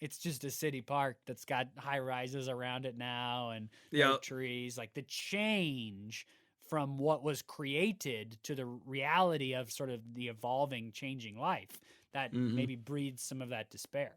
it's just a city park that's got high rises around it now and no Yep. trees. Like the change from what was created to the reality of sort of the evolving, changing life that Hmm. maybe breeds some of that despair.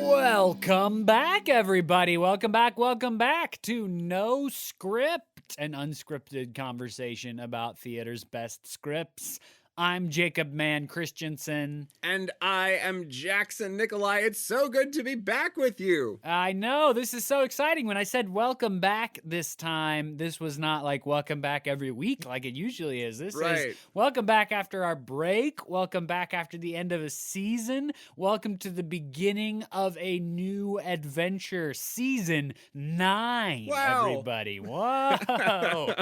Welcome back, everybody. Welcome back. Welcome back to No Script, an unscripted conversation about theater's best scripts. I'm Jacob Mann Christensen. And I am Jackson Nikolai. It's so good to be back with you. I know, this is so exciting. When I said welcome back this time, this was not like welcome back every week like it usually is. This is Right. welcome back after our break, welcome back after the end of a season, welcome to the beginning of a new adventure, season 9, Wow. everybody. Whoa.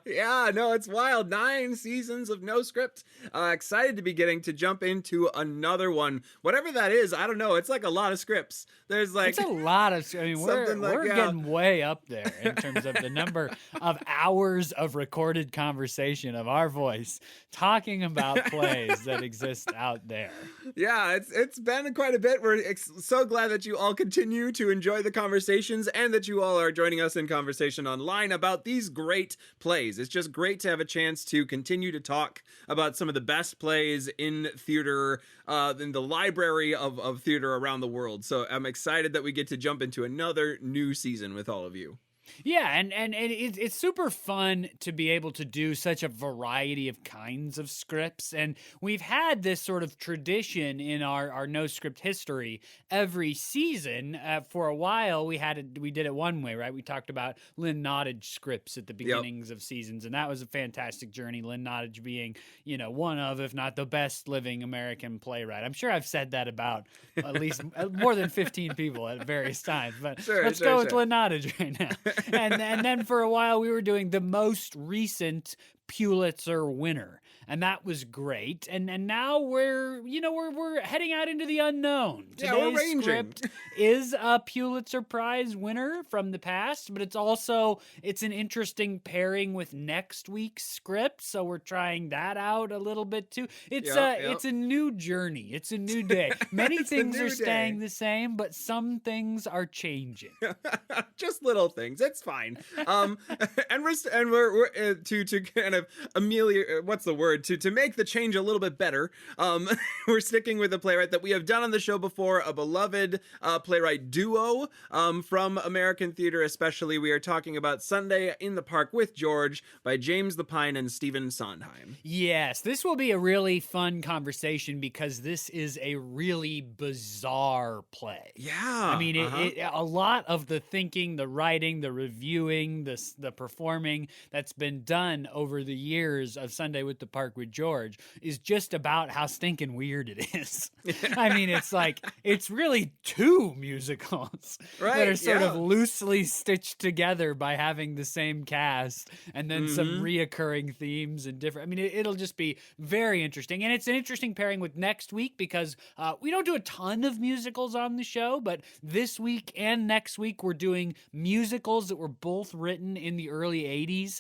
Yeah, no, it's wild. 9 seasons of No Script. Excited to be getting to jump into another one. Whatever that is, I don't know. It's like a lot of scripts. There's like It's a lot of, I mean, something like, we're yeah. getting way up there in terms of the number of hours of recorded conversation of our voice talking about plays that exist out there. Yeah, it's been quite a bit. We're so glad that you all continue to enjoy the conversations and that you all are joining us in conversation online about these great plays. It's just great to have a chance to continue to talk about some of the best plays in theater, in the library of theater around the world. So I'm excited that we get to jump into another new season with all of you. Yeah, and it's super fun to be able to do such a variety of kinds of scripts. And we've had this sort of tradition in our no script history. Every season, for a while, we did it one way, right? We talked about Lynn Nottage scripts at the beginnings of seasons, and that was a fantastic journey. Lynn Nottage being, one of, if not the best living American playwright. I'm sure I've said that about at least more than 15 people at various times, but let's go with Lynn Nottage right now. And then for a while we were doing the most recent Pulitzer winner, and that was great. And now we're heading out into the unknown. Yeah, we're Today's ranging. script is a Pulitzer Prize winner from the past, but it's an interesting pairing with next week's script, so we're trying that out a little bit too. It's a new journey. It's a new day. Many things are staying the same, but some things are changing. Just little things. It's fine. And we're to kind of ameliorate, what's the word, to make the change a little bit better. We're sticking with a playwright that we have done on the show before, a beloved playwright duo from American theater. Especially, we are talking about Sunday in the Park with George by James Lapine and Stephen Sondheim. Yes, this will be a really fun conversation because this is a really bizarre play. Yeah, I mean, a lot of the thinking, the writing, the reviewing, the performing that's been done over the years of Sunday with the Park with George is just about how stinking weird it is. I mean, it's really two musicals that are sort of loosely stitched together by having the same cast and then some reoccurring themes and different. I mean, it'll just be very interesting. And it's an interesting pairing with next week because we don't do a ton of musicals on the show, but this week and next week we're doing musicals that were both written in the early 80s,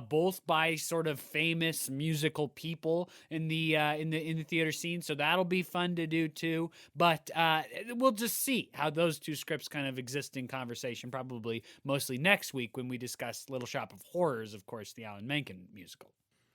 both by sort of famous musical people in the theater scene. So that'll be fun to do too. But we'll just see how those two scripts kind of exist in conversation, probably mostly next week when we discuss Little Shop of Horrors, of course, the Alan Menken musical.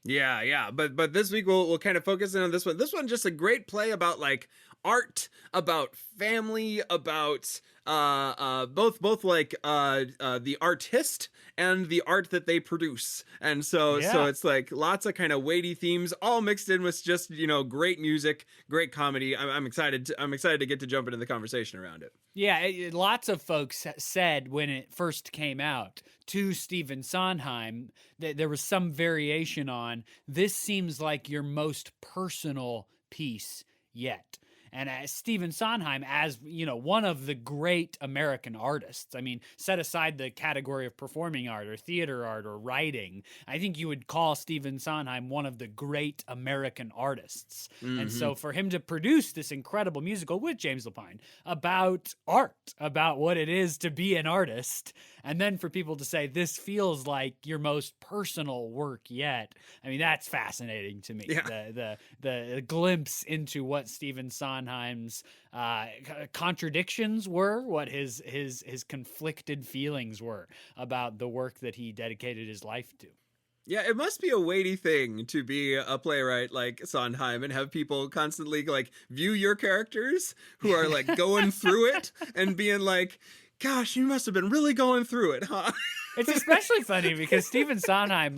Yeah. But this week we'll kind of focus in on this one. This one just a great play about like art, about family, about both like the artist and the art that they produce. And so it's like lots of kind of weighty themes all mixed in with just, great music, great comedy. I'm excited to get to jump into the conversation around it. Yeah, lots of folks said when it first came out to Stephen Sondheim that there was some variation on, this seems like your most personal piece yet. and Stephen Sondheim as, one of the great American artists. I mean, set aside the category of performing art or theater art or writing, I think you would call Stephen Sondheim one of the great American artists. And so for him to produce this incredible musical with James Lapine about art, about what it is to be an artist, and then for people to say this feels like your most personal work yet, I mean, that's fascinating to me. Yeah. The glimpse into what Stephen Sondheim's contradictions were, what his conflicted feelings were about the work that he dedicated his life to. Yeah, it must be a weighty thing to be a playwright like Sondheim and have people constantly like view your characters who are like going through it and being like, gosh, you must have been really going through it, huh? It's especially funny because Stephen Sondheim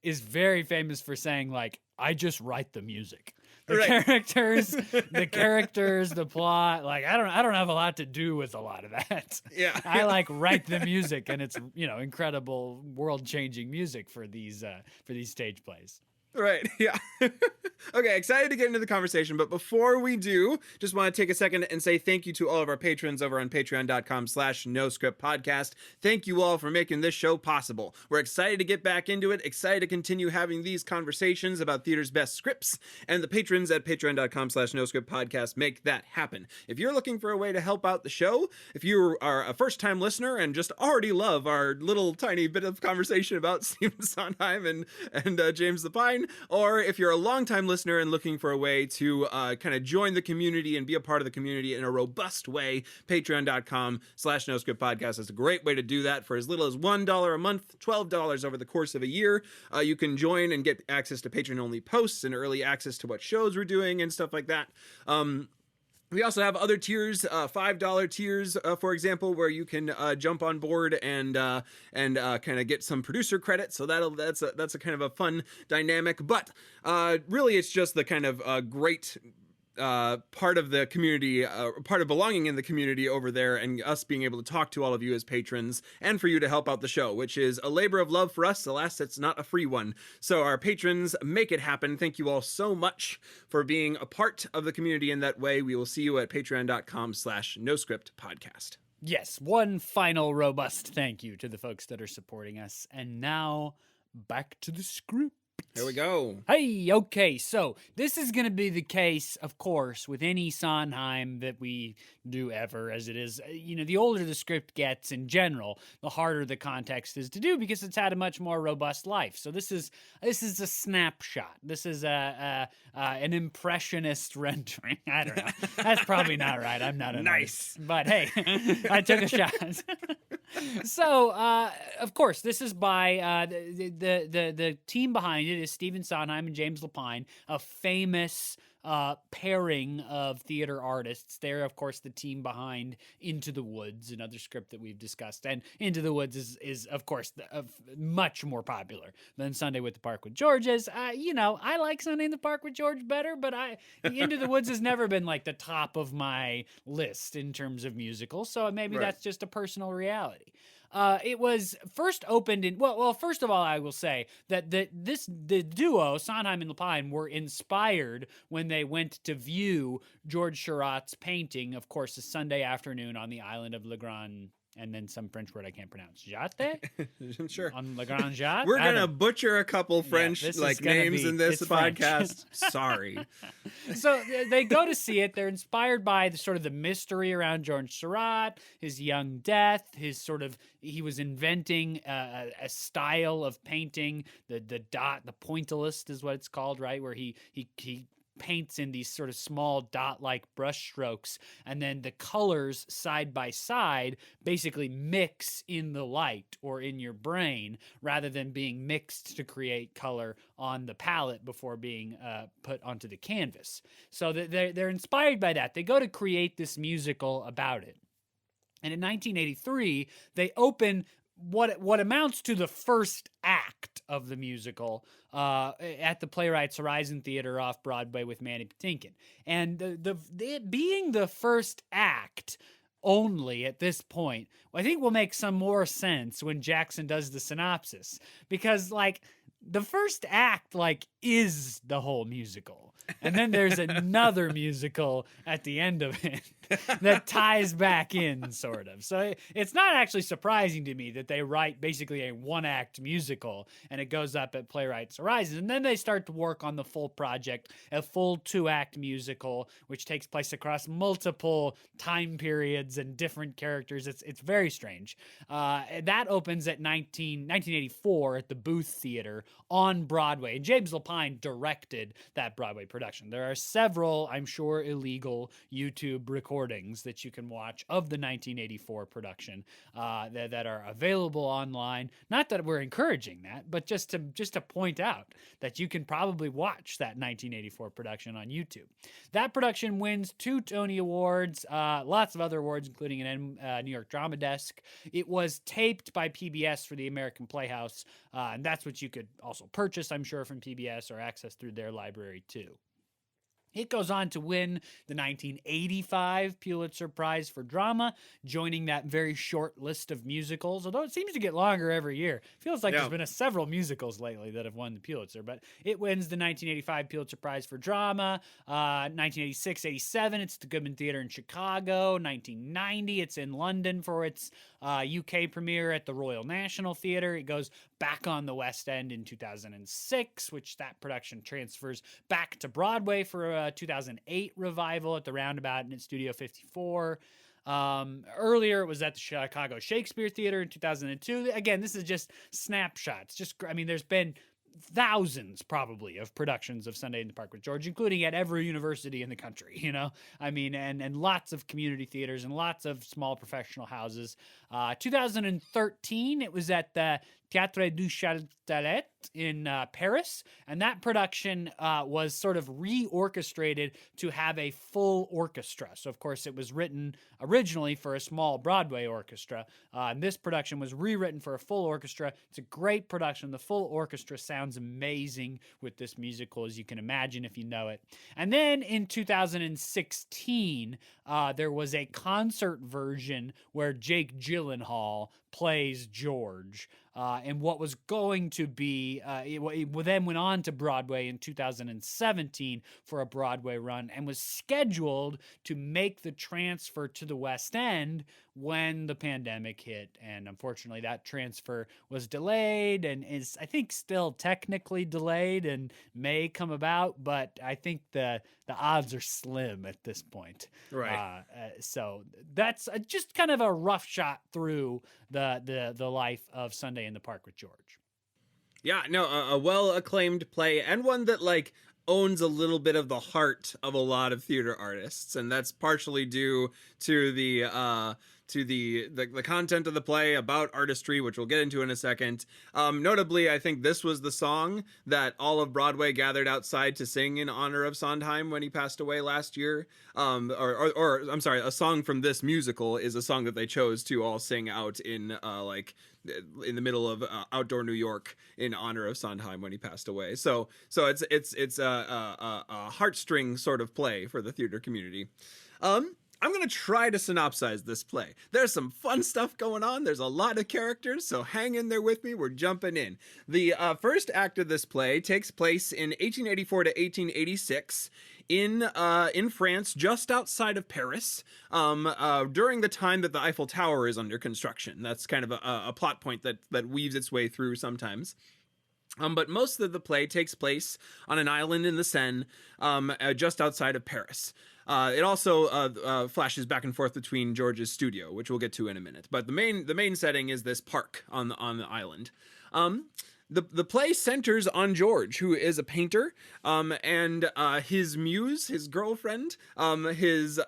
is very famous for saying I just write the music. The characters, the plot. I don't have a lot to do with a lot of that. Yeah. I write the music, and it's incredible, world-changing music for these stage plays. Right. Yeah. Okay. Excited to get into the conversation. But before we do, just want to take a second and say thank you to all of our patrons over on patreon.com/noscriptpodcast. Thank you all for making this show possible. We're excited to get back into it. Excited to continue having these conversations about theater's best scripts. And the patrons at patreon.com/noscriptpodcast make that happen. If you're looking for a way to help out the show, if you are a first-time listener and just already love our little tiny bit of conversation about Stephen Sondheim and James Lapine, or if you're a longtime listener and looking for a way to kind of join the community and be a part of the community in a robust way, patreon.com/noscriptpodcast is a great way to do that. For as little as $1 a month, $12 over the course of a year, you can join and get access to patron-only posts and early access to what shows we're doing and stuff like that. We also have other tiers, $5 tiers, for example, where you can jump on board and kind of get some producer credit. So that's a kind of a fun dynamic. But really, it's just the kind of great part of the community, part of belonging in the community over there, and us being able to talk to all of you as patrons, and for you to help out the show, which is a labor of love for us. Alas, it's not a free one. So our patrons make it happen. Thank you all so much for being a part of the community in that way. We will see you at patreon.com/noscriptpodcast. Yes, one final robust thank you to the folks that are supporting us. And now back to the script. Here we go. Hey, okay, so this is going to be the case, of course, with any Sondheim that we do ever, as it is. The older the script gets in general, the harder the context is to do because it's had a much more robust life. So this is a snapshot. This is an impressionist rendering. I don't know. That's probably not right. I'm not a nice, but hey, I took a shot. So, of course, this is by the team behind it is Stephen Sondheim and James Lapine, a famous pairing of theater artists. They're, of course, the team behind Into the Woods, another script that we've discussed. And Into the Woods is of course, much more popular than Sunday with the Park with George is. I like Sunday in the Park with George better, but Into the Woods has never been the top of my list in terms of musicals. So maybe that's just a personal reality. It was first opened in, well, first of all, I will say that the duo, Sondheim and Lapine, were inspired when they went to view George Seurat's painting, of course, a Sunday afternoon on the island of Le Grand, and then some French word I can't pronounce. Jatte? Sure. On Le Grand Jatte? We're going to butcher a couple French names in this podcast. Sorry. So they go to see it. They're inspired by the mystery around George Seurat, his young death, he was inventing a style of painting, the pointillist is what it's called, right? Where he paints in these sort of small dot-like brush strokes, and then the colors side by side basically mix in the light or in your brain rather than being mixed to create color on the palette before being put onto the canvas. So they're inspired by that. They go to create this musical about it. And in 1983, they open what amounts to the first act of the musical at the Playwrights Horizon Theater off Broadway with Mandy Patinkin. And it being the first act only at this point, I think will make some more sense when Jackson does the synopsis. Because, the first act, is the whole musical. And then there's another musical at the end of it that ties back in, sort of. So it's not actually surprising to me that they write basically a one-act musical and it goes up at Playwrights Horizon. And then they start to work on the full project, a full two-act musical, which takes place across multiple time periods and different characters. It's very strange. That opens at 1984 at the Booth Theater on Broadway. And James Lapine directed that Broadway production. There are several, I'm sure, illegal YouTube recordings that you can watch of the 1984 production that are available online. Not that we're encouraging that, but just to point out that you can probably watch that 1984 production on YouTube. That production wins 2 Tony Awards, lots of other awards, including an New York Drama Desk. It was taped by PBS for the American Playhouse, and that's what you could also purchase, I'm sure, from PBS or access through their library too. It goes on to win the 1985 Pulitzer Prize for Drama, joining that very short list of musicals, although it seems to get longer every year. Feels like there's been several musicals lately that have won the Pulitzer, but it wins the 1985 Pulitzer Prize for Drama. 1986-87, it's the Goodman Theater in Chicago. 1990, it's in London for its UK premiere at the Royal National Theatre. It goes back on the West End in 2006, which that production transfers back to Broadway for a 2008 revival at the Roundabout and at Studio 54. Earlier, it was at the Chicago Shakespeare Theater in 2002. Again, this is just snapshots. There's been thousands probably of productions of Sunday in the Park with George, including at every university in the country, and lots of community theaters and lots of small professional houses. 2013, it was at the Théâtre du Châtelet in Paris, and that production was sort of reorchestrated to have a full orchestra. So, of course, it was written originally for a small Broadway orchestra, and this production was rewritten for a full orchestra. It's a great production. The full orchestra sounds amazing with this musical, as you can imagine if you know it. And then in 2016, there was a concert version where Jake Gyllenhaal plays George. And what was going to be, it then went on to Broadway in 2017 for a Broadway run and was scheduled to make the transfer to the West End when the pandemic hit. And unfortunately, that transfer was delayed and is, I think, still technically delayed and may come about, but I think the odds are slim at this point. Right. So that's just kind of a rough shot through the life of Sunday in the Park with George. Yeah, no, a well-acclaimed play, and one that owns a little bit of the heart of a lot of theater artists, and that's partially due to the content of the play, about artistry, which we'll get into in a second. Notably, I think this was the song that all of Broadway gathered outside to sing in honor of Sondheim when he passed away last year. Or I'm sorry, a song from this musical is a song that they chose to all sing out in in the middle of outdoor New York in honor of Sondheim when he passed away. So it's a heartstring sort of play for the theater community. I'm going to try to synopsize this play. There's some fun stuff going on. There's a lot of characters, so hang in there with me. We're jumping in. The first act of this play takes place in 1884 to 1886 in France, just outside of Paris, during the time that the Eiffel Tower is under construction. That's kind of a plot point that weaves its way through sometimes. But most of the play takes place on an island in the Seine, just outside of Paris. It also flashes back and forth between George's studio, which we'll get to in a minute. But the main setting is this park on the island. The play centers on George, who is a painter, and his muse, his girlfriend, his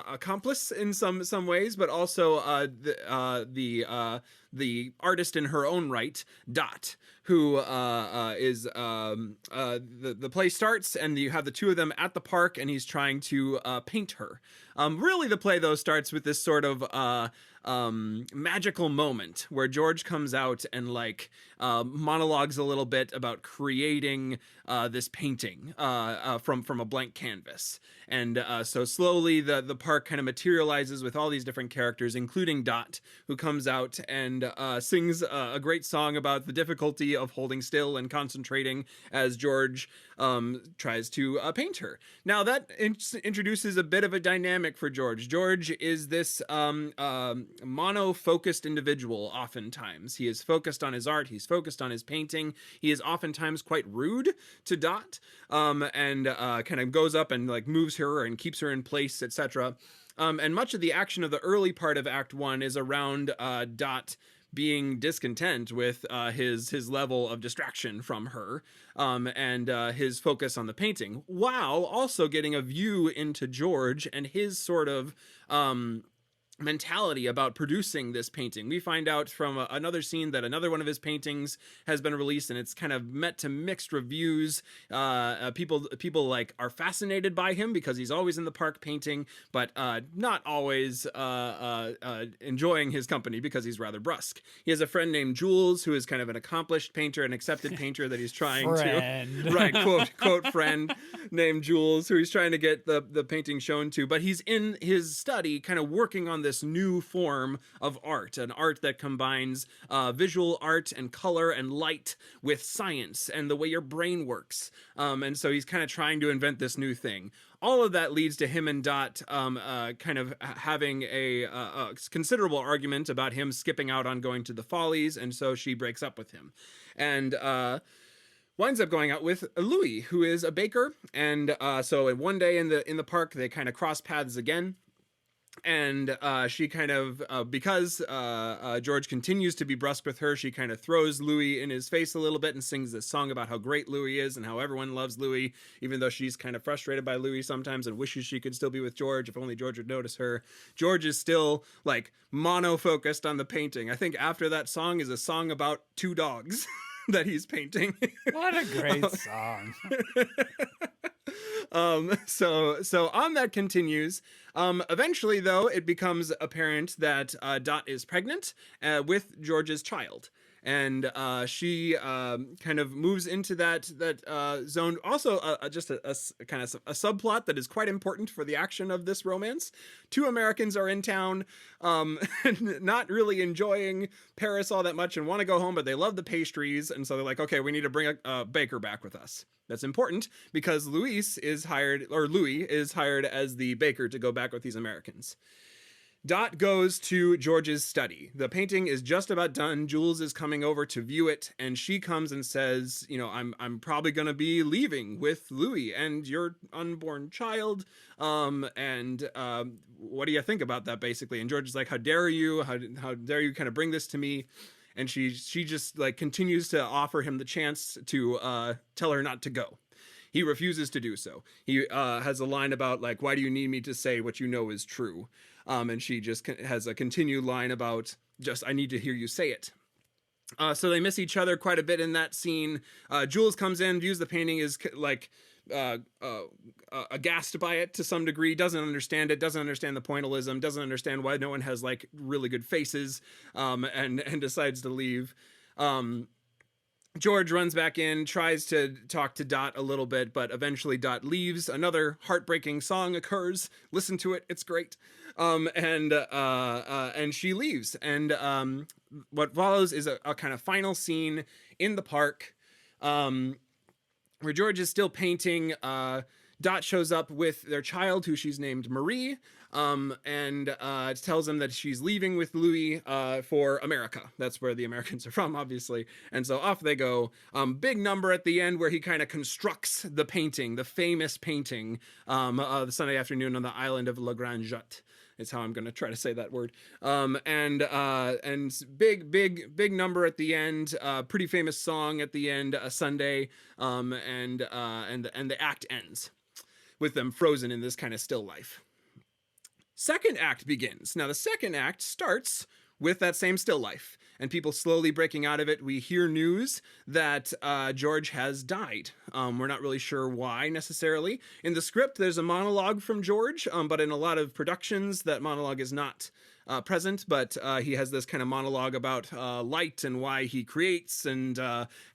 accomplice in some ways, but also the artist in her own right, Dot, who is the play starts and you have the two of them at the park and he's trying to paint her. Really, the play though starts with this sort of magical moment where George comes out and monologues a little bit about creating this painting from a blank canvas. And so slowly the park kind of materializes with all these different characters, including Dot, who comes out and sings a great song about the difficulty of holding still and concentrating as George tries to paint her. Now that introduces a bit of a dynamic for George. George is this mono-focused individual oftentimes. He is focused on his art, he's focused on his painting, he is oftentimes quite rude to Dot, and kind of goes up and like moves her and keeps her in place, etc. And much of the action of the early part of Act 1 is around Dot being discontent with his level of distraction from her, and his focus on the painting, while also getting a view into George and his sort of mentality about producing this painting. We find out from another scene that another one of his paintings has been released, and it's kind of met to mixed reviews. People like are fascinated by him because he's always in the park painting, but not always enjoying his company because he's rather brusque. He has a friend named Jules who is kind of an accomplished painter, an accepted painter that he's trying to right, quote friend named Jules, who he's trying to get the painting shown to, but he's in his study kind of working on this new form of art, an art that combines visual art and color and light with science and the way your brain works. And so he's kind of trying to invent this new thing. All of that leads to him and Dot kind of having a considerable argument about him skipping out on going to the Follies, and so she breaks up with him. And winds up going out with Louis, who is a baker. And so one day in the park, they kind of cross paths again. And she kind of, because George continues to be brusque with her, she kind of throws Louis in his face a little bit and sings this song about how great Louis is and how everyone loves Louis, even though she's kind of frustrated by Louis sometimes and wishes she could still be with George if only George would notice her. George is still like mono-focused on the painting. I think after that song is a song about two dogs that he's painting. What a great song. So on that continues. Eventually, though, it becomes apparent that Dot is pregnant with George's child. And she kind of moves into that zone. Also, just a kind of a subplot that is quite important for the action of this romance. Two Americans are in town, not really enjoying Paris all that much and want to go home, but they love the pastries. And so they're like, okay, we need to bring a baker back with us. That's important because Louis is hired as the baker to go back with these Americans. Dot goes to George's study. The painting is just about done. Jules is coming over to view it, and she comes and says, you know, I'm probably going to be leaving with Louis and your unborn child. What do you think about that, basically? And George is like, how dare you? How dare you kind of bring this to me? And she just like continues to offer him the chance to tell her not to go. He refuses to do so. He has a line about like, why do you need me to say what you know is true? And she just has a continued line about just, I need to hear you say it. So they miss each other quite a bit in that scene. Jules comes in, views the painting, is like aghast by it to some degree, doesn't understand it, doesn't understand the pointillism, doesn't understand why no one has like really good faces, and decides to leave. George runs back in, tries to talk to Dot a little bit, but eventually Dot leaves. Another heartbreaking song occurs. Listen to it; it's great. And she leaves. And what follows is a kind of final scene in the park, where George is still painting. Dot shows up with their child, who she's named Marie, and tells him that she's leaving with Louis for America. That's where the Americans are from, obviously. And so off they go. Big number at the end where he kind of constructs the painting, the famous painting, the Sunday afternoon on the island of La Grande Jatte. Is how I'm going to try to say that word. And big number at the end. Pretty famous song at the end. A Sunday. And the act ends with them frozen in this kind of still life. Second act begins. Now the second act starts with that same still life and people slowly breaking out of it. We hear news that George has died. We're not really sure why necessarily. In the script, there's a monologue from George, but in a lot of productions, that monologue is not present, but he has this kind of monologue about light and why he creates and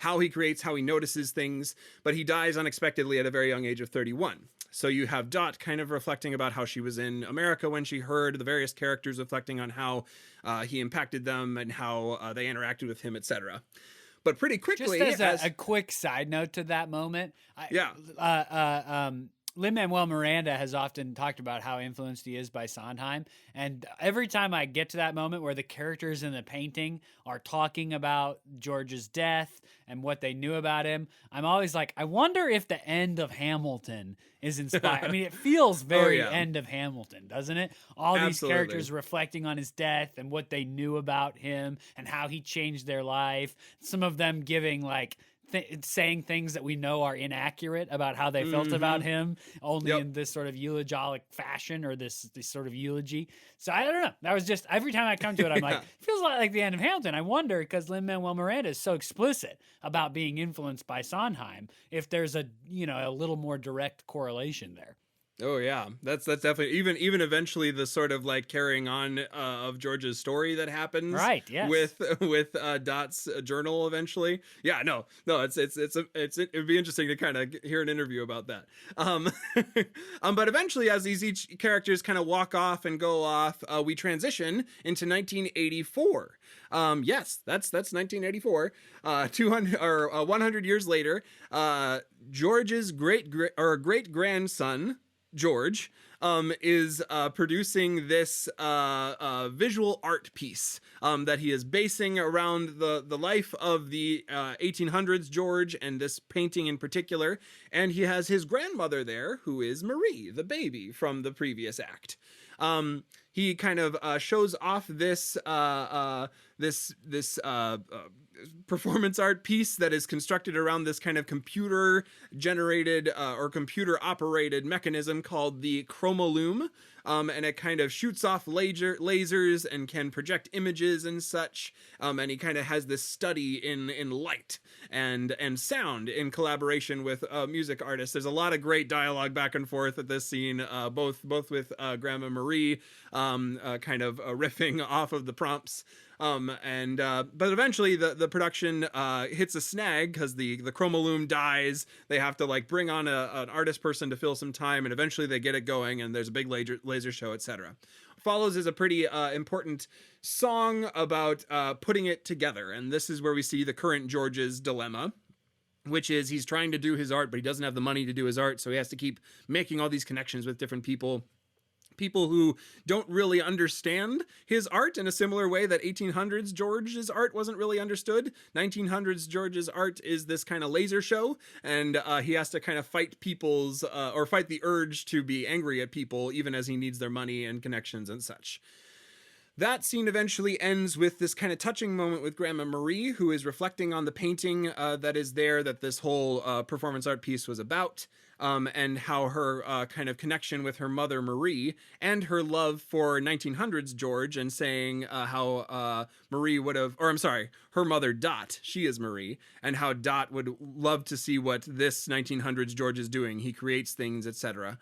how he creates, how he notices things, but he dies unexpectedly at a very young age of 31. So you have Dot kind of reflecting about how she was in America when she heard, the various characters reflecting on how he impacted them and how they interacted with him, etc. but pretty Just quickly as a quick side note to that moment, yeah. Lin-Manuel Miranda has often talked about how influenced he is by Sondheim. And every time I get to that moment where the characters in the painting are talking about George's death and what they knew about him, I'm always like, I wonder if the end of Hamilton is inspired. I mean, it feels Oh very yeah, end of Hamilton, doesn't it? All these absolutely. characters reflecting on his death and what they knew about him and how he changed their life. Some of them giving like saying things that we know are inaccurate about how they felt about Mm-hmm. him, only Yep. in this sort of eulogic fashion or this sort of eulogy. So I don't know. That was just every time I come to it, I'm like, Yeah. it feels like the end of Hamilton. I wonder because Lin Manuel Miranda is so explicit about being influenced by Sondheim, if there's a a little more direct correlation there. Oh yeah, that's definitely even eventually the sort of like carrying on of George's story that happens Right. Yes. with Dot's journal eventually. Yeah, no, it would be interesting to kind of hear an interview about that. Um, but eventually, as these each characters kind of walk off and go off, we transition into 1984. Yes, that's 1984. 200 or 100 years later, George's great grandson George is producing this visual art piece that he is basing around the life of the 1800s George and this painting in particular. And he has his grandmother there, who is Marie, the baby from the previous act. He kind of shows off this performance art piece that is constructed around this kind of computer generated or computer operated mechanism called the chromolume. And it kind of shoots off lasers and can project images and such. And he kind of has this study in light and sound in collaboration with music artists. There's a lot of great dialogue back and forth at this scene, both with Grandma Marie kind of riffing off of the prompts. But eventually the production hits a snag because the chromolume dies. They have to like bring on an artist person to fill some time, and eventually they get it going, and there's a big laser show, etc. Follows is a pretty important song about putting it together, and this is where we see the current George's dilemma, which is he's trying to do his art, but he doesn't have the money to do his art, so he has to keep making all these connections with different people who don't really understand his art in a similar way that 1800s George's art wasn't really understood. 1900s George's art is this kind of laser show, and he has to kind of fight people's or fight the urge to be angry at people even as he needs their money and connections and such. That scene eventually ends with this kind of touching moment with Grandma Marie, who is reflecting on the painting that is there that this whole performance art piece was about, and how her kind of connection with her mother Marie and her love for 1900s George, and saying how Marie would have, or I'm sorry, her mother Dot, she is Marie, and how Dot would love to see what this 1900s George is doing. He creates things, etc.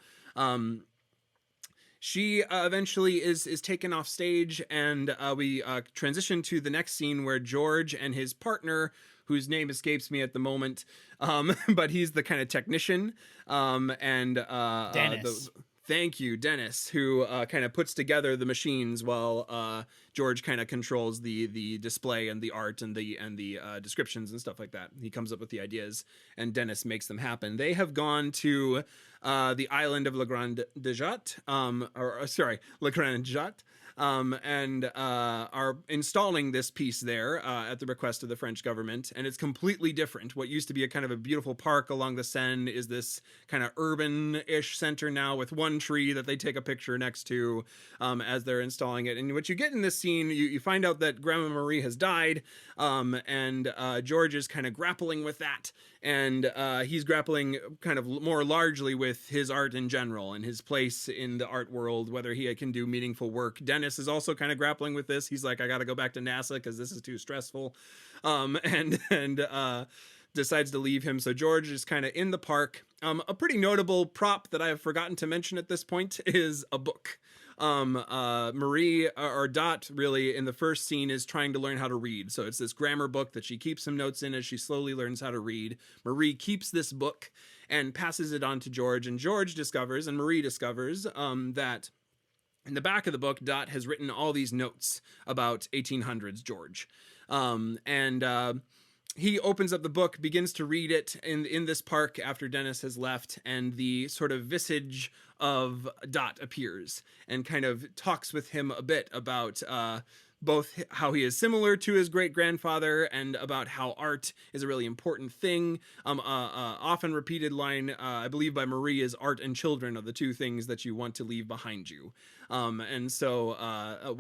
She eventually is taken off stage, and we transition to the next scene where George and his partner, whose name escapes me at the moment, but he's the kind of technician, and Dennis. thank you, Dennis, who kind of puts together the machines while George kind of controls the display and the art and the descriptions and stuff like that. He comes up with the ideas, and Dennis makes them happen. They have gone to the island of Le Grand Jatte, Le Grand Jatte, and are installing this piece there at the request of the French government. And it's completely different. What used to be a kind of a beautiful park along the Seine is this kind of urban-ish center now with one tree that they take a picture next to as they're installing it. And what you get in this scene, you find out that Grandma Marie has died, and George is kind of grappling with that. And he's grappling kind of more largely with his art in general and his place in the art world, whether he can do meaningful work. Dennis is also kind of grappling with this. He's like, I got to go back to NASA because this is too stressful, and decides to leave him. So George is kind of in the park. A pretty notable prop that I have forgotten to mention at this point is a book. Marie or Dot really in the first scene is trying to learn how to read. So it's this grammar book that she keeps some notes in as she slowly learns how to read. Marie keeps this book and passes it on to George, and George discovers, and Marie discovers, that in the back of the book, Dot has written all these notes about 1800s George. he opens up the book, begins to read it in this park after Dennis has left, and the sort of visage of Dot appears and kind of talks with him a bit about both how he is similar to his great grandfather and about how art is a really important thing. Often repeated line, I believe, by Marie is art and children are the two things that you want to leave behind you. And so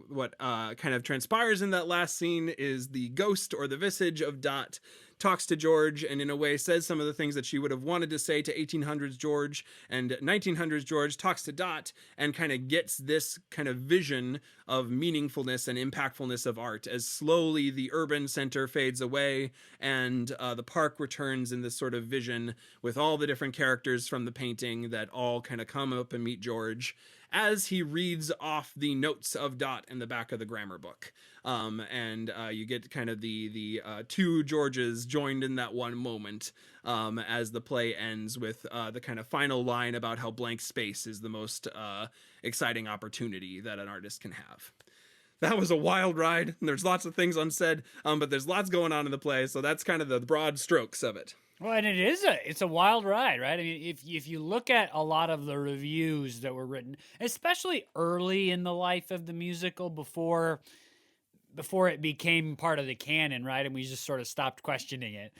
what kind of transpires in that last scene is the ghost or the visage of Dot talks to George and in a way says some of the things that she would have wanted to say to 1800s George, and 1900s George talks to Dot and kind of gets this kind of vision of meaningfulness and impactfulness of art as slowly the urban center fades away and the park returns in this sort of vision with all the different characters from the painting that all kind of come up and meet George as he reads off the notes of Dot in the back of the grammar book. And you get kind of the two Georges joined in that one moment as the play ends with the kind of final line about how blank space is the most exciting opportunity that an artist can have. That was a wild ride. There's lots of things unsaid, but there's lots going on in the play, so that's kind of the broad strokes of it. Well, and it's a wild ride, right? I mean, if you look at a lot of the reviews that were written, especially early in the life of the musical before it became part of the canon, right? And we just sort of stopped questioning it.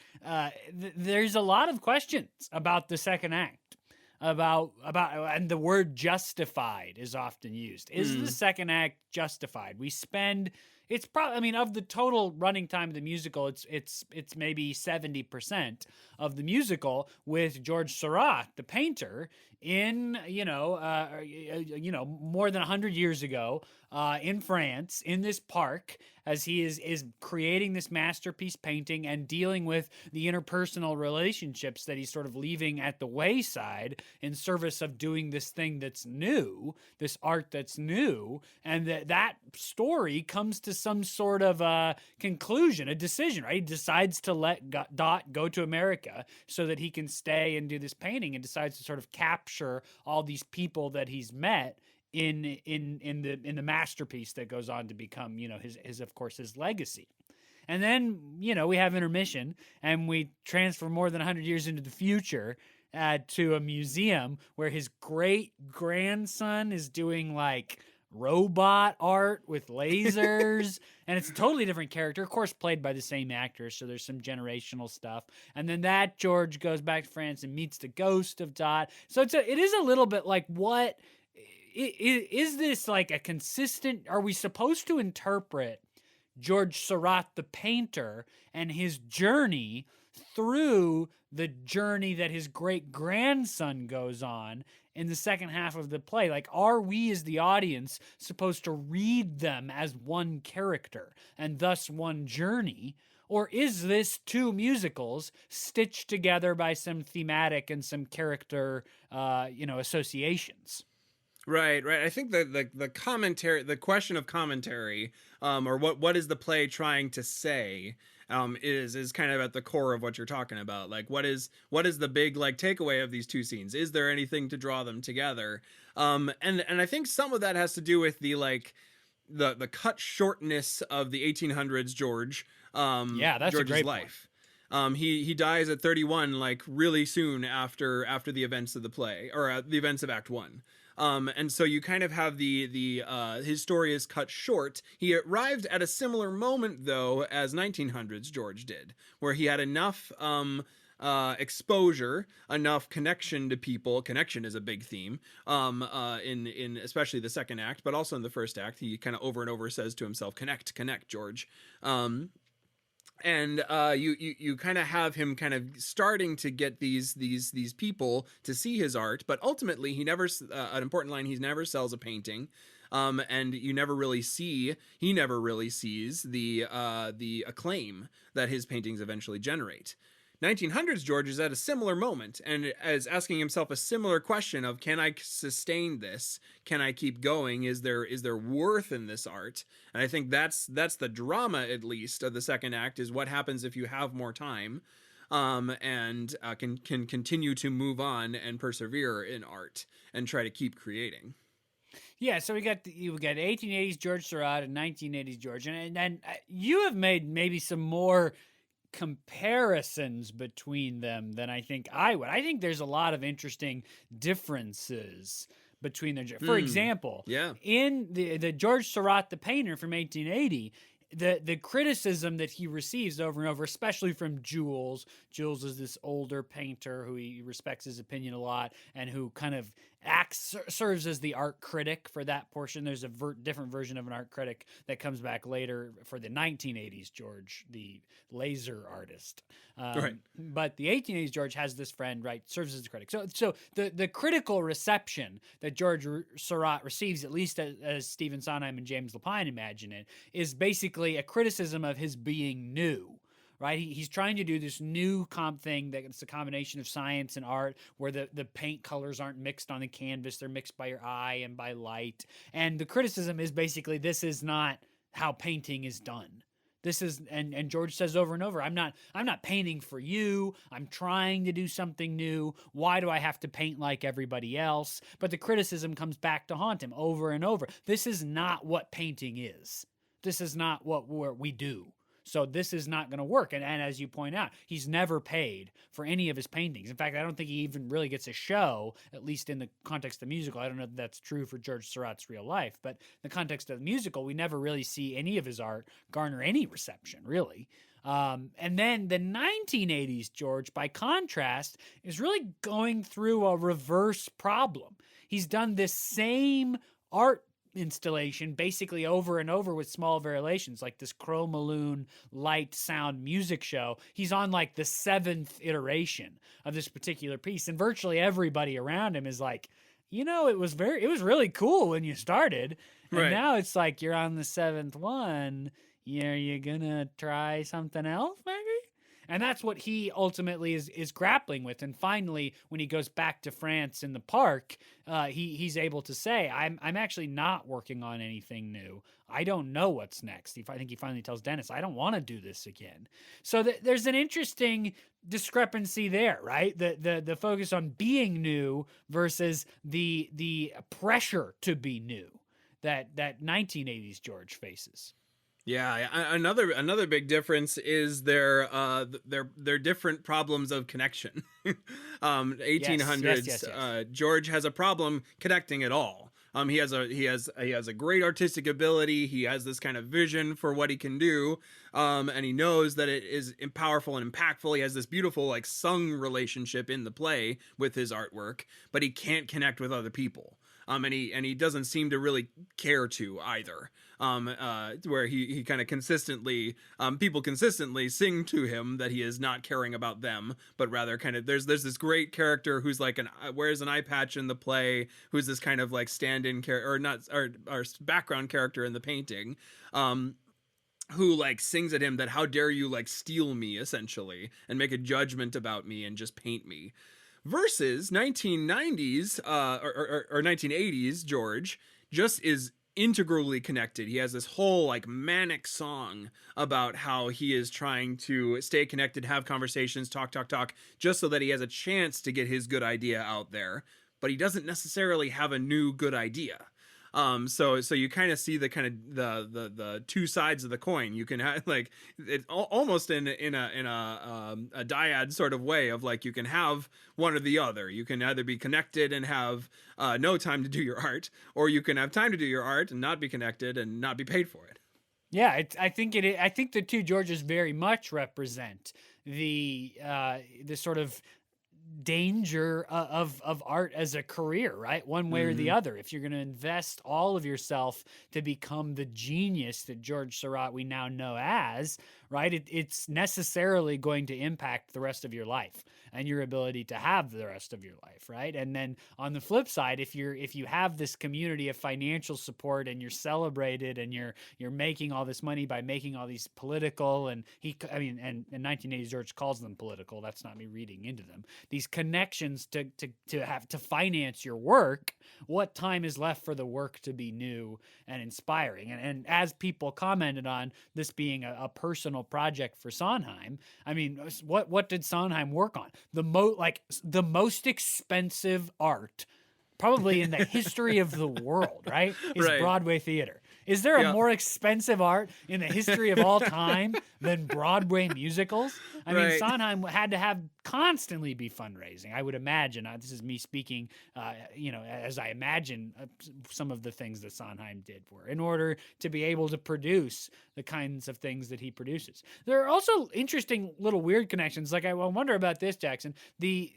There's a lot of questions about the second act, about and the word justified is often used. Is the second act justified? We spend it's probably, I mean, of the total running time of the musical, it's maybe 70% of the musical with George Seurat, the painter, in more than 100 years ago, in France, in this park, as he is creating this masterpiece painting and dealing with the interpersonal relationships that he's sort of leaving at the wayside in service of doing this thing that's new, this art that's new, and that story comes to some sort of conclusion, a decision, right? He decides to let Dot go to America so that he can stay and do this painting, and decides to sort of capture all these people that he's met in the masterpiece that goes on to become, his of course his legacy. And then, we have intermission and we transfer more than 100 years into the future to a museum where his great grandson is doing like robot art with lasers and it's a totally different character, of course played by the same actor, so there's some generational stuff. And then that George goes back to France and meets the ghost of Dot. So it is a little bit like, what is this, like a consistent, are we supposed to interpret George Seurat the painter and his journey through the journey that his great grandson goes on in the second half of the play? Like, are we as the audience supposed to read them as one character and thus one journey? Or is this two musicals stitched together by some thematic and some character, associations? Right. I think the commentary, the question of commentary, or what is the play trying to say, is kind of at the core of what you're talking about. Like, what is the big like takeaway of these two scenes? Is there anything to draw them together? And I think some of that has to do with the cut shortness of the 1800s George. Yeah, that's George's a great life. He dies at 31, like really soon after the events of the play, or the events of Act 1. And so you kind of have his story is cut short. He arrived at a similar moment though as 1900s George did, where he had enough exposure, enough connection to people. Connection is a big theme in especially the second act, but also in the first act. He kind of over and over says to himself, "Connect, George." And you kind of have him kind of starting to get these people to see his art, but ultimately he never an important line, he never sells a painting, and he never really sees the acclaim that his paintings eventually generate. 1900s George is at a similar moment and is asking himself a similar question of, can I sustain this? Can I keep going? Is there worth in this art? And I think that's the drama, at least, of the second act, is what happens if you have more time and can continue to move on and persevere in art and try to keep creating. Yeah, so we got 1880s George Seurat and 1980s George, and you have made maybe some more comparisons between them than I think I would. I think there's a lot of interesting differences between the. For example, Yeah. in the George Seurat, the painter from 1880, the criticism that he receives over and over, especially from Jules. Jules is this older painter who he respects his opinion a lot, and who kind of serves as the art critic for that portion. There's a different version of an art critic that comes back later for the 1980s George, the laser artist. Right. But the 1880s George has this friend, right, serves as a critic. So the critical reception that George Seurat receives, at least as Stephen Sondheim and James Lapine imagine it, is basically a criticism of his being new. Right, he's trying to do this new comp thing that's a combination of science and art, where the paint colors aren't mixed on the canvas; they're mixed by your eye and by light. And the criticism is basically, this is not how painting is done. This is, and George says over and over, I'm not painting for you. I'm trying to do something new. Why do I have to paint like everybody else? But the criticism comes back to haunt him over and over. This is not what painting is. This is not what we do. So this is not going to work. And as you point out, he's never paid for any of his paintings. In fact, I don't think he even really gets a show, at least in the context of the musical. I don't know if that's true for George Seurat's real life, but in the context of the musical, we never really see any of his art garner any reception, really. And then the 1980s George, by contrast, is really going through a reverse problem. He's done this same art installation basically over and over with small variations, like this chromaloon light sound music show. He's on like the 7th iteration of this particular piece, and virtually everybody around him is like, it was really cool when you started, and Right. now it's like you're on the 7th one. Are you gonna try something else maybe? And that's what he ultimately is grappling with. And finally, when he goes back to France in the park, he's able to say, I'm actually not working on anything new. I don't know what's next. I think he finally tells Dennis, I don't want to do this again. So there's an interesting discrepancy there, right? The focus on being new versus the pressure to be new that 1980s George faces. Yeah, another big difference is their different problems of connection. 1800s, Yes. George has a problem connecting at all. He has a great artistic ability. He has this kind of vision for what he can do, and he knows that it is powerful and impactful. He has this beautiful like sung relationship in the play with his artwork, but he can't connect with other people. And he doesn't seem to really care to either. Where he kind of consistently, people consistently sing to him that he is not caring about them, but rather kind of there's this great character who's like wears an eye patch in the play, who's this kind of like stand-in character, or not, or background character in the painting, who like sings at him that how dare you like steal me essentially and make a judgment about me and just paint me. Versus 1990s or 1980s George just is integrally connected. He has this whole like manic song about how he is trying to stay connected, have conversations, talk, just so that he has a chance to get his good idea out there. But he doesn't necessarily have a new good idea. So you kind of see the kind of the two sides of the coin. You can have like it almost in a dyad sort of way of like you can have one or the other. You can either be connected and have no time to do your art, or you can have time to do your art and not be connected and not be paid for it. Yeah, I think the two Georges very much represent the sort of danger of art as a career, right? One way or the other. If you're going to invest all of yourself to become the genius that George Seurat we now know as, right? It's necessarily going to impact the rest of your life and your ability to have the rest of your life, right? And then on the flip side, if you have this community of financial support and you're celebrated and you're making all this money by making all these political and in 1980s George calls them political. That's not me reading into them. These connections to have to finance your work. What time is left for the work to be new and inspiring? And as people commented on this being a personal project for Sondheim, I mean, what did Sondheim work on? The most expensive art probably in the history of the world, right? Is Right. Broadway theater. Is there a Yeah. more expensive art in the history of all time than Broadway musicals? I mean, Right. Sondheim had to have constantly be fundraising, I would imagine. This is me speaking, as I imagine some of the things that Sondheim did were in order to be able to produce the kinds of things that he produces. There are also interesting little weird connections. Like I wonder about this, Jackson. The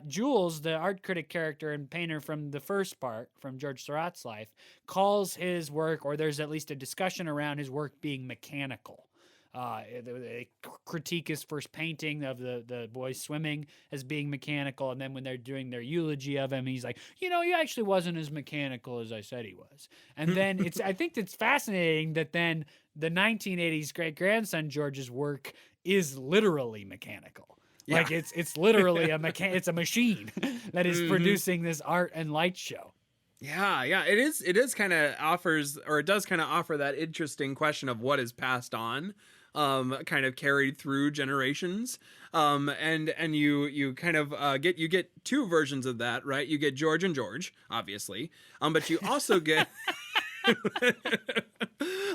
Jules, the art critic character and painter from the first part, from George Seurat's life, calls his work, or there's at least a discussion around his work being mechanical. They critique his first painting of the boys swimming as being mechanical, and then when they're doing their eulogy of him, he's like, he actually wasn't as mechanical as I said he was. And then I think it's fascinating that then the 1980s great grandson George's work is literally mechanical. Yeah. Like it's literally it's a machine that is Mhm. producing this art and light show. Yeah, it is kind of offers, or it does kind of offer that interesting question of what is passed on, kind of carried through generations. And you kind of get two versions of that, right? You get George and George, obviously. But you also get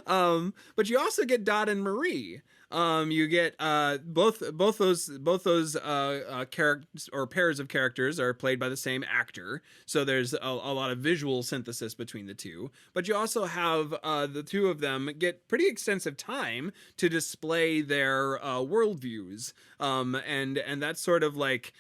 but you also get Dot and Marie. You get both those characters, or pairs of characters, are played by the same actor, so there's a lot of visual synthesis between the two. But you also have the two of them get pretty extensive time to display their worldviews, and that's sort of like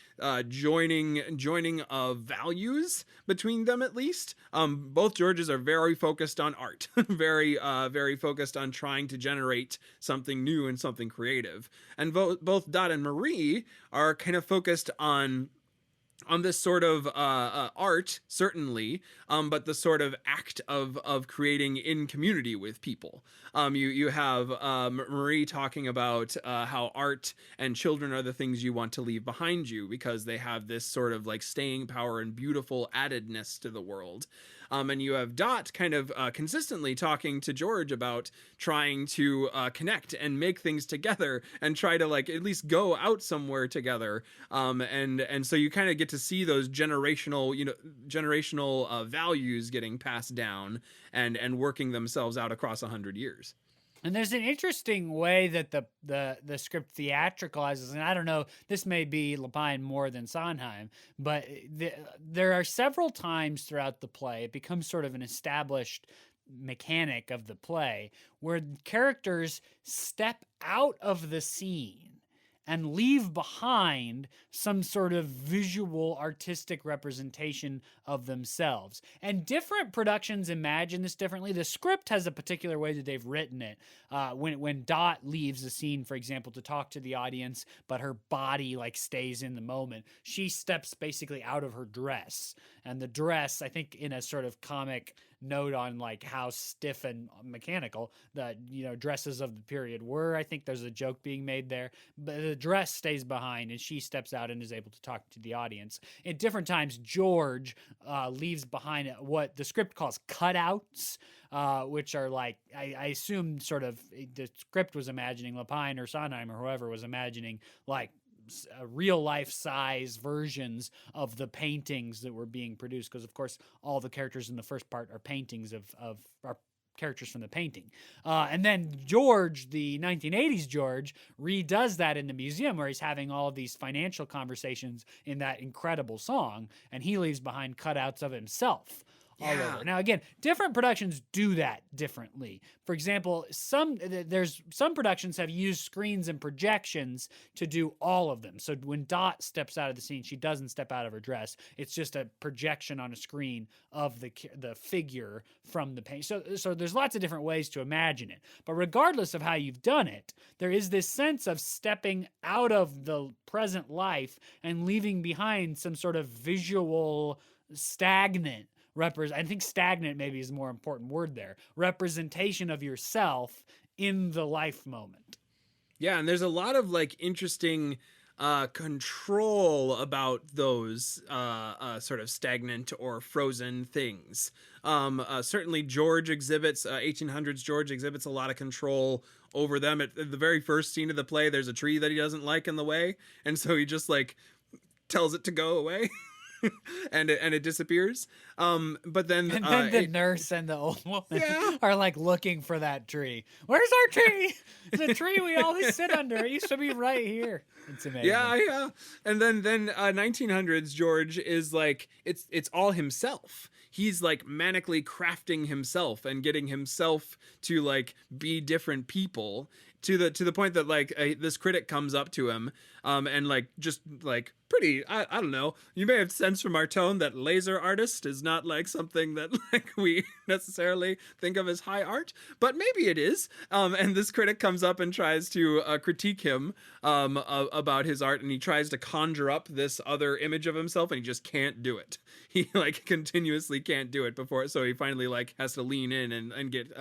joining of values between them, at least. Both Georges are very focused on art, very focused on trying to generate something new and something creative. And both Dot and Marie are kind of focused on this sort of art, certainly, but the sort of act of creating in community with people. You have Marie talking about how art and children are the things you want to leave behind you, because they have this sort of like staying power and beautiful addedness to the world. And you have Dot kind of consistently talking to George about trying to connect and make things together and try to like at least go out somewhere together. And so you kind of get to see those generational values getting passed down and working themselves out across 100 years. And there's an interesting way that the script theatricalizes, and I don't know, this may be Lapine more than Sondheim, but there are several times throughout the play, it becomes sort of an established mechanic of the play, where characters step out of the scene and leave behind some sort of visual artistic representation of themselves. And different productions imagine this differently. The script has a particular way that they've written it. When Dot leaves the scene, for example, to talk to the audience, but her body like stays in the moment, she steps basically out of her dress. And the dress, I think in a sort of comic note on like how stiff and mechanical the dresses of the period were, I think there's a joke being made there, but the dress stays behind and she steps out and is able to talk to the audience. At different times, George leaves behind what the script calls cutouts, which are like, I assume sort of the script was imagining, Lapine or Sondheim or whoever was imagining like real life size versions of the paintings that were being produced, because of course all the characters in the first part are paintings of are characters from the painting. And then George, the 1980s George, redoes that in the museum, where he's having all of these financial conversations in that incredible song, and he leaves behind cutouts of himself all over. Now, again, different productions do that differently. For example, some productions have used screens and projections to do all of them. So when Dot steps out of the scene, she doesn't step out of her dress. It's just a projection on a screen of the figure from the paint. So there's lots of different ways to imagine it. But regardless of how you've done it, there is this sense of stepping out of the present life and leaving behind some sort of visual stagnant I think stagnant maybe is a more important word there. Representation of yourself in the life moment. Yeah, and there's a lot of like interesting control about those sort of stagnant or frozen things. Certainly George exhibits 1800s George exhibits a lot of control over them. At the very first scene of the play, there's a tree that he doesn't like in the way, and so he just like tells it to go away. and it disappears. But then And then the nurse and the old woman yeah. are like looking for that tree. Where's our tree? The tree we always sit under. It used to be right here. It's amazing. Yeah. And then 1900s George is like it's all himself. He's like manically crafting himself and getting himself to like be different people to the point that like this critic comes up to him and like just like pretty I don't know, you may have sensed from our tone that laser artist is not like something that like we necessarily think of as high art, but maybe it is. And this critic comes up and tries to critique him about his art, and he tries to conjure up this other image of himself, and he just can't do it. He like continuously can't do it before, so he finally like has to lean in and get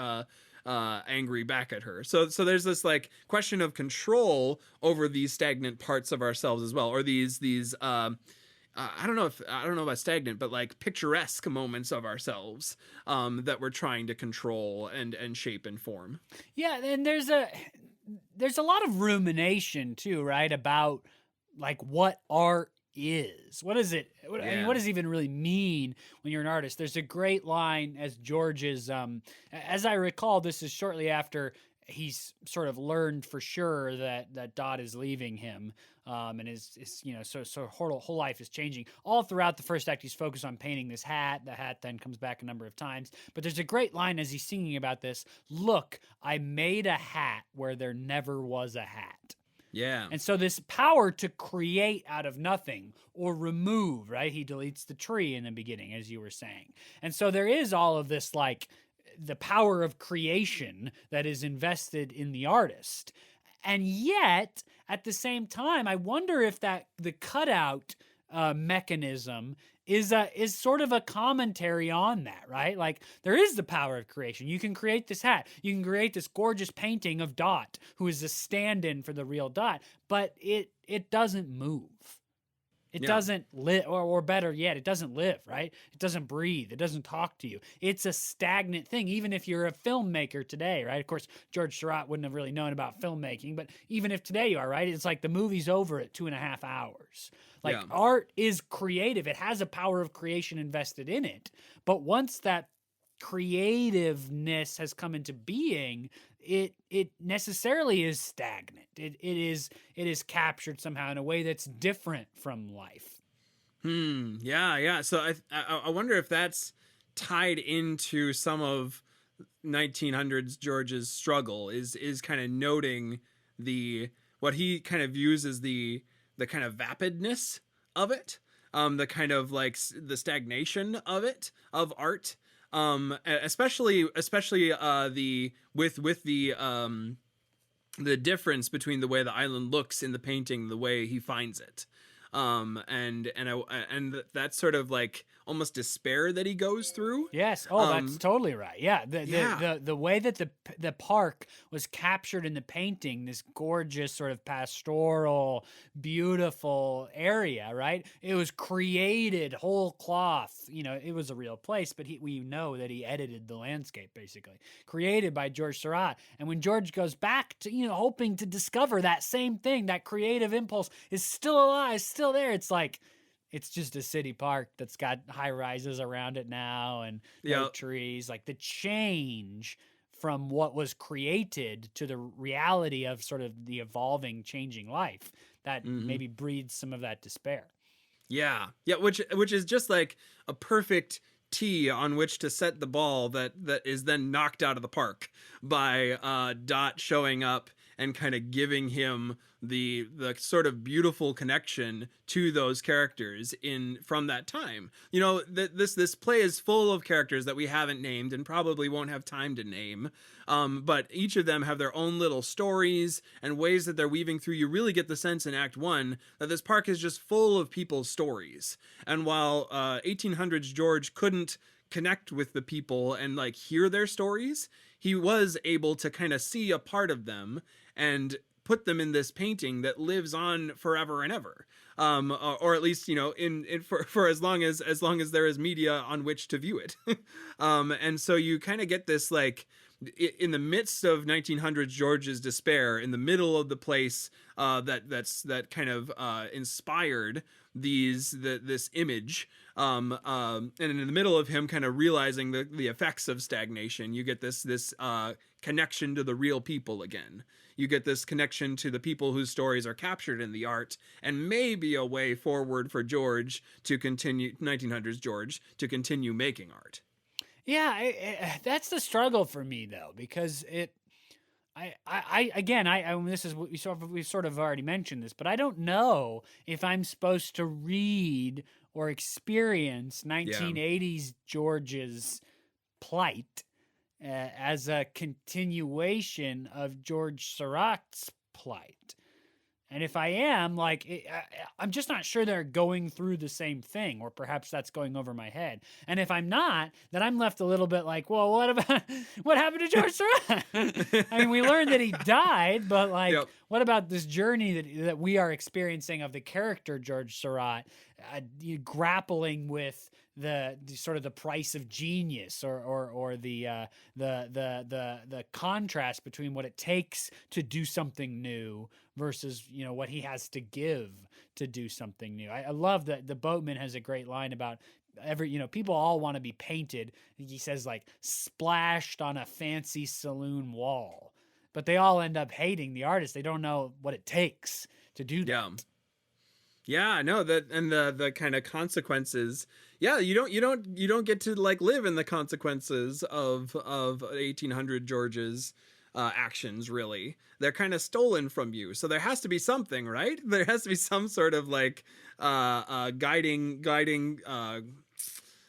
angry back at her. So there's this like question of control over these stagnant parts of ourselves as well, or these I don't know about stagnant, but like picturesque moments of ourselves that we're trying to control and shape and form. Yeah, and there's a lot of rumination too, right? About like what art is. What is it? I mean, what does it even really mean when you're an artist? There's a great line as George's, as I recall, this is shortly after he's sort of learned for sure that Dot is leaving him, and is so whole life is changing. All throughout the first act, he's focused on painting this hat. The hat then comes back a number of times, but there's a great line as he's singing about this. Look, I made a hat where there never was a hat. Yeah. And so this power to create out of nothing or remove, right? He deletes the tree in the beginning, as you were saying. And so there is all of this, like the power of creation that is invested in the artist. And yet, at the same time, I wonder if the cutout mechanism is sort of a commentary on that, right? Like there is the power of creation. You can create this hat. You can create this gorgeous painting of Dot, who is a stand-in for the real Dot, but it doesn't move. It doesn't live, or better yet, it doesn't live, right? It doesn't breathe. It doesn't talk to you. It's a stagnant thing, even if you're a filmmaker today, right? Of course, George Seurat wouldn't have really known about filmmaking, but even if today you are, right? It's like the movie's over at 2.5 hours. Like art is creative. It has a power of creation invested in it. But once that creativeness has come into being, it necessarily is stagnant. It is captured somehow in a way that's different from life. Yeah. So I wonder if that's tied into some of 1900s George's struggle is kind of noting what he kind of views as the kind of vapidness of it, the kind of like the stagnation of it, of art, especially the difference between the way the island looks in the painting, the way he finds it, and that sort of like almost despair that he goes through. Yes. Oh, that's totally right. Yeah. The way that the park was captured in the painting, this gorgeous sort of pastoral, beautiful area, right? It was created whole cloth. It was a real place, but we know that he edited the landscape, basically created by George Seurat. And when George goes back to, hoping to discover that same thing, that creative impulse is still alive, still there. It's like, it's just a city park that's got high rises around it now and no trees. Like the change from what was created to the reality of sort of the evolving, changing life that maybe breeds some of that despair. Yeah, which is just like a perfect tee on which to set the ball that is then knocked out of the park by Dot showing up and kind of giving him the sort of beautiful connection to those characters from that time. This play is full of characters that we haven't named and probably won't have time to name, but each of them have their own little stories and ways that they're weaving through. You really get the sense in Act 1 that this park is just full of people's stories. And while 1800s George couldn't connect with the people and like hear their stories, he was able to kind of see a part of them and put them in this painting that lives on forever and ever, or at least for as long as there is media on which to view it. And so you kind of get this like in the midst of 1900s George's despair, in the middle of the place that kind of inspired this image, and in the middle of him kind of realizing the effects of stagnation, you get this connection to the real people again. You get this connection to the people whose stories are captured in the art, and maybe a way forward for George to continue 1900s George to continue making art. Yeah, that's the struggle for me though, because I mean, this is what we've sort of already mentioned this, but I don't know if I'm supposed to read or experience Yeah. 1980s George's plight as a continuation of George Seurat's plight. And if I am, like, I'm just not sure they're going through the same thing, or perhaps that's going over my head. And if I'm not, then I'm left a little bit like, well, what about what happened to George Seurat? I mean, we learned that he died, but like, Yep. what about this journey that we are experiencing of the character George Seurat, grappling with the sort of the price of genius, or the contrast between what it takes to do something new versus what he has to give to do something new. I love that the Boatman has a great line about people all want to be painted. He says, like, splashed on a fancy saloon wall, but they all end up hating the artist. They don't know what it takes to do that. Yeah. Yeah, no, that, and the kind of consequences. Yeah, you don't get to like live in the consequences of 1800 George's actions. Really, they're kind of stolen from you. So there has to be something, right? There has to be some sort of like guiding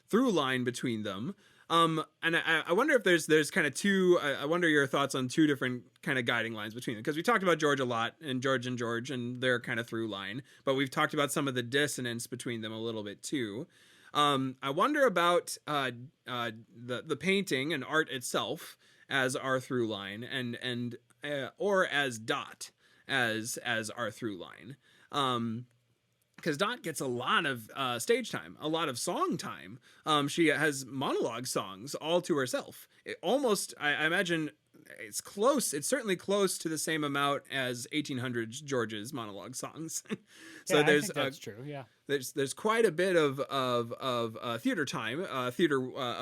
through line between them. And I wonder if there's kind of two. I wonder your thoughts on two different kind of guiding lines between them, because we talked about George a lot, and George and their kind of through line, but we've talked about some of the dissonance between them a little bit too. I wonder about the painting and art itself as our through line, and or as Dot as our through line. Because Dot gets a lot of stage time, a lot of song time. She has monologue songs all to herself. I imagine it's close. It's certainly close to the same amount as 1800s George's monologue songs. So yeah, there's I think that's true. Yeah. There's quite a bit of theater time,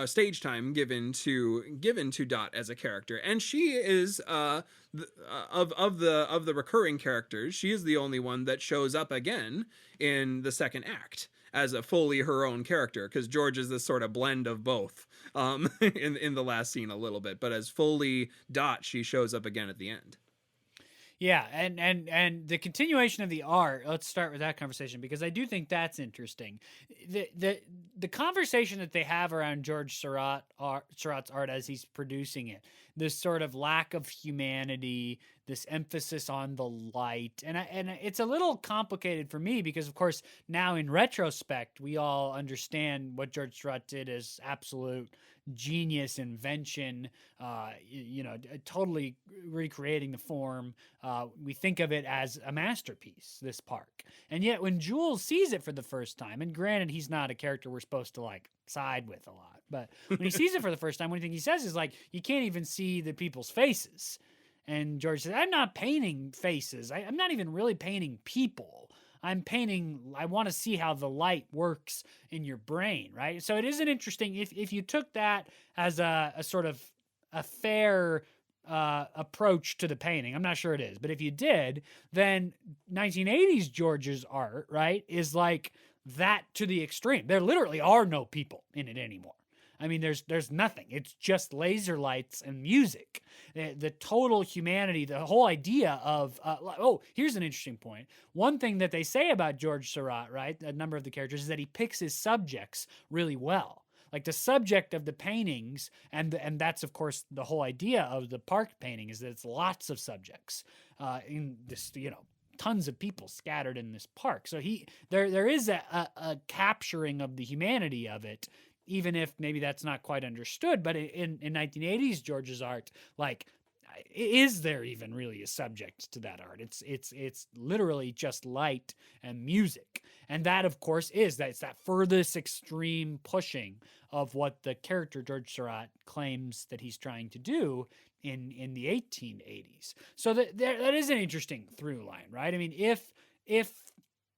stage time given to Dot as a character, and she is of the recurring characters, she is the only one that shows up again in the second act as a fully her own character, because George is this sort of blend of both in the last scene a little bit, but as fully Dot, she shows up again at the end. Yeah, and the continuation of the art. Let's start with that conversation, because I do think that's interesting. The conversation that they have around George Seurat's art as he's producing it, this sort of lack of humanity, this emphasis on the light, and it's a little complicated for me, because of course now in retrospect we all understand what George Seurat did as absolute genius invention, totally recreating the form. We think of it as a masterpiece, this park. And yet when Jules sees it for the first time, and granted, he's not a character we're supposed to like side with a lot, but when he sees it for the first time, one thing he says is like, you can't even see the people's faces. And George says, I'm not painting faces. I'm not even really painting people. I want to see how the light works in your brain, right? So it is an interesting, if you took that as a sort of a fair approach to the painting, I'm not sure it is, but if you did, then 1980s George's art, right, is like that to the extreme. There literally are no people in it anymore. I mean, there's nothing. It's just laser lights and music. The total humanity, the whole idea of, here's an interesting point. One thing that they say about George Seurat, right, a number of the characters, is that he picks his subjects really well. Like the subject of the paintings, and that's of course the whole idea of the park painting, is that it's lots of subjects in this, tons of people scattered in this park. So there is a capturing of the humanity of it, even if maybe that's not quite understood. But in 1980s George's art, like, is there even really a subject to that art? It's literally just light and music. And that, of course, it's that furthest extreme pushing of what the character George Seurat claims that he's trying to do in the 1880s. So that is an interesting through line, right? I mean, if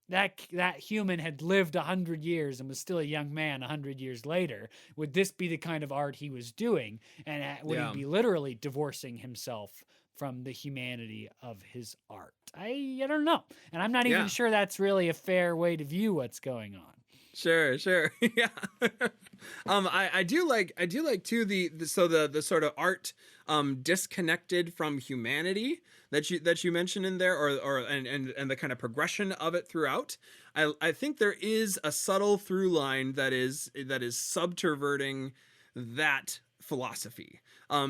that human had lived 100 years and was still a young man 100 years later, would this be the kind of art he was doing? And would he Yeah. be literally divorcing himself from the humanity of his art? I don't know. And I'm not even Yeah. sure that's really a fair way to view what's going on. Sure, sure. Yeah. I do like too the sort of art disconnected from humanity that you mentioned in there, and the kind of progression of it throughout. I think there is a subtle through line that is subverting that philosophy.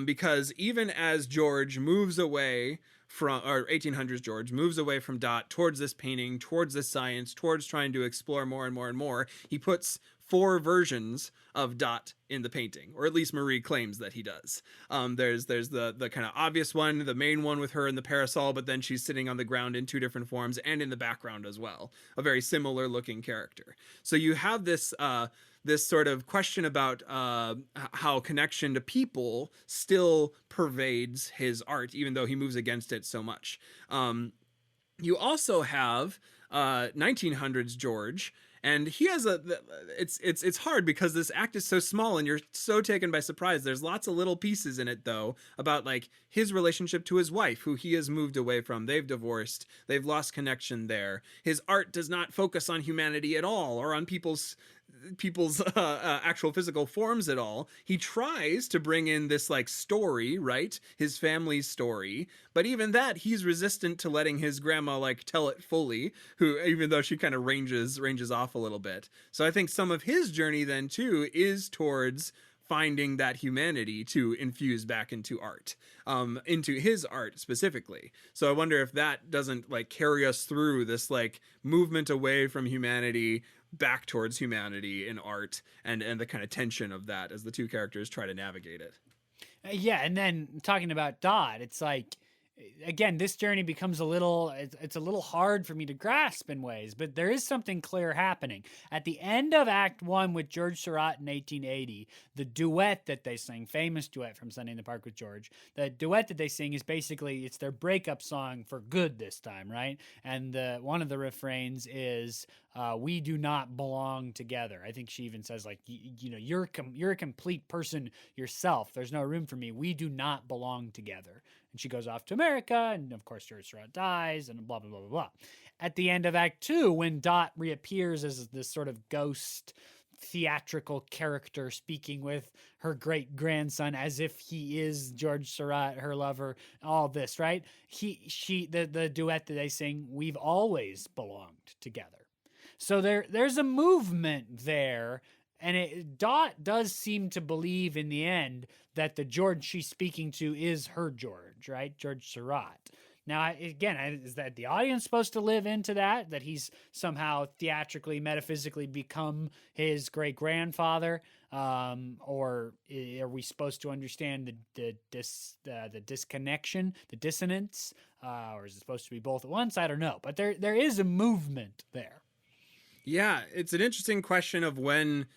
Because even as George moves away from, or 1800s George moves away from Dot towards this painting, towards this science, towards trying to explore more and more and more, he puts 4 versions of Dot in the painting, or at least Marie claims that he does. There's the kind of obvious one, the main one with her in the parasol, but then she's sitting on the ground in 2 different forms, and in the background as well, a very similar looking character. So you have this this sort of question about how connection to people still pervades his art, even though he moves against it so much. You also have 1900s George, and he has it's hard because this act is so small and you're so taken by surprise. There's lots of little pieces in it though about like his relationship to his wife, who he has moved away from. They've divorced, they've lost connection there. His art does not focus on humanity at all, or on people's actual physical forms at all. He tries to bring in this like story, right? His family's story, but even that he's resistant to letting his grandma like tell it fully, who, even though she kind of ranges off a little bit. So I think some of his journey then too is towards finding that humanity to infuse back into art, into his art specifically. So I wonder if that doesn't like carry us through this like movement away from humanity back towards humanity in art, and the kind of tension of that as the 2 characters try to navigate it. Yeah, and then talking about Dot, it's like, again, this journey becomes a little, it's a little hard for me to grasp in ways, but there is something clear happening. At the end of Act 1 with George Seurat in 1880, the duet that they sing, famous duet from Sunday in the Park with George, the duet that they sing is basically, it's their breakup song for good this time, right? And one of the refrains is, we do not belong together. I think she even says like, you know, you're a complete person yourself. There's no room for me. We do not belong together. And she goes off to America, and of course George Seurat dies, and blah, blah, blah, blah, blah. At the end of Act 2, when Dot reappears as this sort of ghost theatrical character speaking with her great-grandson as if he is George Seurat, her lover, all this, right? The duet that they sing, we've always belonged together. So there's a movement there, and Dot does seem to believe in the end that the George she's speaking to is her George, right? George Seurat. Now, again, is that the audience supposed to live into that he's somehow theatrically, metaphysically become his great-grandfather? Or are we supposed to understand the disconnection, the dissonance? Or is it supposed to be both at once? I don't know. But there is a movement there. Yeah, it's an interesting question of when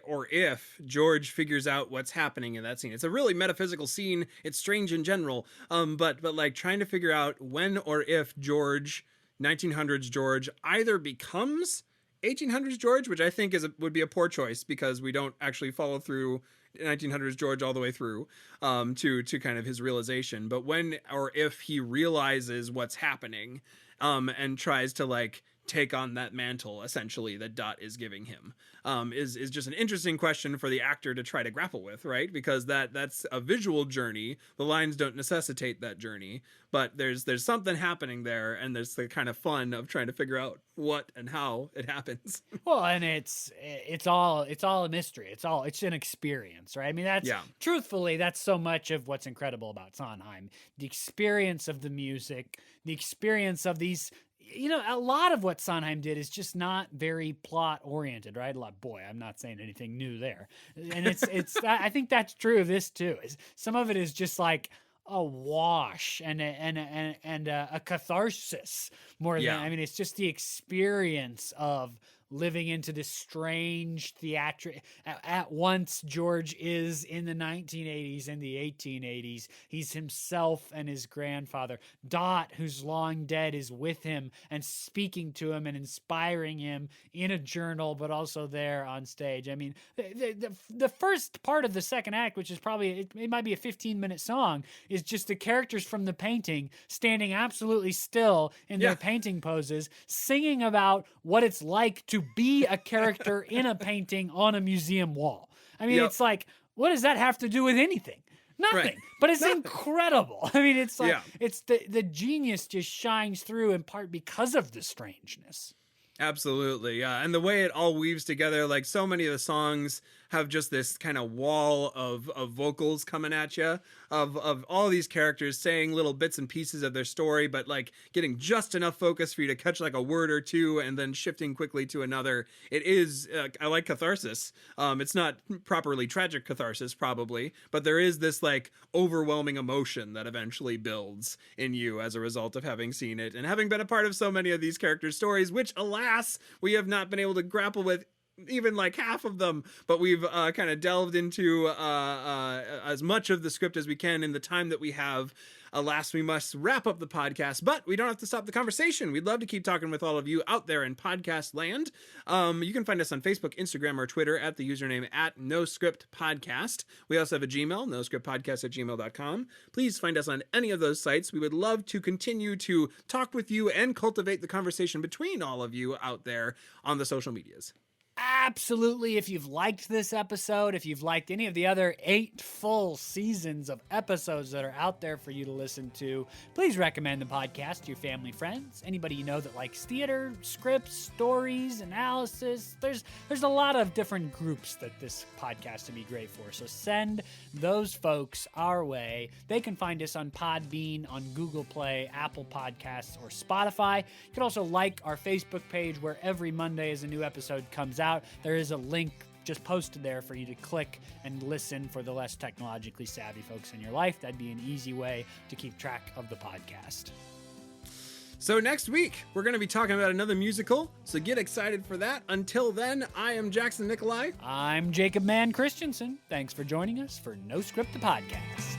or if George figures out what's happening in that scene. It's a really metaphysical scene. It's strange in general, but like trying to figure out when or if George, 1900s George, either becomes 1800s George, which I think would be a poor choice because we don't actually follow through 1900s George all the way through to kind of his realization. But when or if he realizes what's happening, and tries to like take on that mantle essentially that Dot is giving him, is just an interesting question for the actor to try to grapple with, right? Because that's a visual journey. The lines don't necessitate that journey, but there's something happening there, and there's the kind of fun of trying to figure out what and how it happens. Well, and it's all a mystery. It's an experience, right? I mean, truthfully, that's so much of what's incredible about Sondheim. The experience of the music, the experience of these. You know, a lot of what Sondheim did is just not very plot oriented, right? Boy, I'm not saying anything new there. And it's I think that's true of this too. Some of it is just like a wash and a catharsis more than, I mean, it's just the experience of living into this strange theatrical. At once, George is in the 1980s and the 1880s. He's himself and his grandfather. Dot, who's long dead, is with him and speaking to him and inspiring him in a journal, but also there on stage. I mean, the first part of the second act, which is probably, it might be a 15-minute song, is just the characters from the painting standing absolutely still in their painting poses, singing about what it's like to be a character in a painting on a museum wall. I mean, it's like, what does that have to do with anything? Nothing. Right. But it's incredible. I mean, it's like, it's the genius just shines through in part because of the strangeness. Absolutely, yeah. And the way it all weaves together, like so many of the songs have just this kind of wall of vocals coming at you, of all these characters saying little bits and pieces of their story, but like getting just enough focus for you to catch like a word or two and then shifting quickly to another. It is, I like catharsis. It's not properly tragic catharsis probably, but there is this like overwhelming emotion that eventually builds in you as a result of having seen it and having been a part of so many of these characters' stories, which alas, we have not been able to grapple with even like half of them, but we've kind of delved into as much of the script as we can in the time that we have. Alas, we must wrap up the podcast, but we don't have to stop the conversation. We'd love to keep talking with all of you out there in podcast land. You can find us on Facebook, Instagram, or Twitter at the username at NoScriptPodcast. We also have a Gmail, noscriptpodcast@gmail.com. Please find us on any of those sites. We would love to continue to talk with you and cultivate the conversation between all of you out there on the social medias. Absolutely. If you've liked this episode, if you've liked any of the other 8 full seasons of episodes that are out there for you to listen to, please recommend the podcast to your family, friends, anybody you know that likes theater, scripts, stories, analysis. There's a lot of different groups that this podcast would be great for. So send those folks our way. They can find us on Podbean, on Google Play, Apple Podcasts, or Spotify. You can also like our Facebook page where every Monday as a new episode comes out. There is a link just posted there for you to click and listen for the less technologically savvy folks in your life. That'd be an easy way to keep track of the podcast. So next week, we're going to be talking about another musical, so get excited for that. Until then, I am Jackson Nikolai. I'm Jacob Mann Christensen. Thanks for joining us for No Script the Podcast.